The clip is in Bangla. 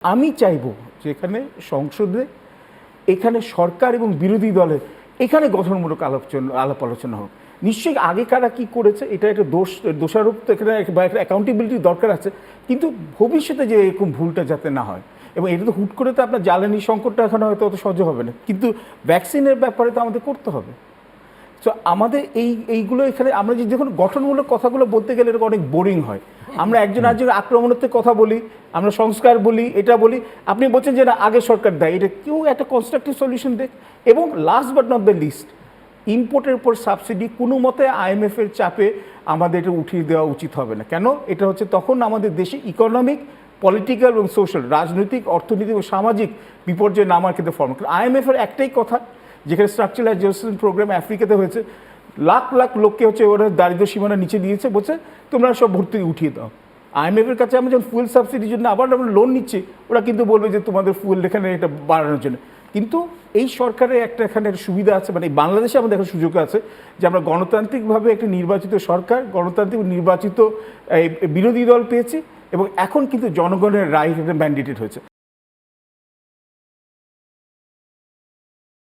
আমি চাইবো যে এখানে সংসদে এখানে সরকার এবং বিরোধী দলের এখানে গঠনমূলক আলাপ আলোচনা হোক। নিশ্চয়ই আগে কারা কী করেছে এটা একটা দোষারোপ তো এখানে বা একটা অ্যাকাউন্টেবিলিটির দরকার আছে, কিন্তু ভবিষ্যতে যে এরকম ভুলটা যাতে না হয়। এবং এটা তো হুট করে তো আপনার জ্বালানি সংকটটা এখানে হয়তো অত সহ্য হবে না, কিন্তু ভ্যাকসিনের ব্যাপারে তো আমাদের করতে হবে। তো আমাদের এইগুলো এখানে আমরা যে যখন গঠনমূলক কথাগুলো বলতে গেলে এরকম অনেক বোরিং হয়। আমরা একজন আরেকজনের আক্রমণাত্মক কথা বলি, আমরা সংস্কার বলি, এটা বলি। আপনি বলছেন যে না আগে সরকার দেয়, এটা কেউ একটা কনস্ট্রাকটিভ সলিউশন দেখ। এবং last but not the least, ইম্পোর্টের উপর সাবসিডি কোনো মতে আইএমএফের চাপে আমাদের এটা উঠিয়ে দেওয়া উচিত হবে না। কেন? এটা হচ্ছে তখন আমাদের দেশে ইকোনমিক, পলিটিক্যাল এবং সোশ্যাল, রাজনৈতিক, অর্থনৈতিক ও সামাজিক বিপর্যয় নামার ক্ষেত্রে ফর্ম। আইএমএফের একটাই কথা, যেখানে স্ট্রাকচারাল অ্যাডজাস্টমেন্ট প্রোগ্রাম আফ্রিকাতে হয়েছে, লাখ লাখ লোককে হচ্ছে ওরা দারিদ্র সীমানার নিচে দিয়েছে, বলছে তোমরা সব ভর্তি উঠিয়ে দাও। আইএমএফের কাছে আমরা যখন ফুয়েল সাবসিডির জন্য আবার আমরা লোন নিচ্ছি, ওরা কিন্তু বলবে যে তোমাদের ফুয়েল এখানে এটা বাড়ানোর জন্য। কিন্তু এই সরকারের একটা এখানে সুবিধা আছে, মানে বাংলাদেশে আমাদের একটা সুযোগ আছে যে আমরা গণতান্ত্রিকভাবে একটা নির্বাচিত সরকার, গণতান্ত্রিক নির্বাচিত বিরোধী দল পেয়েছি, এবং এখন কিন্তু জনগণের রায় এটা ম্যান্ডেটেড হয়েছে।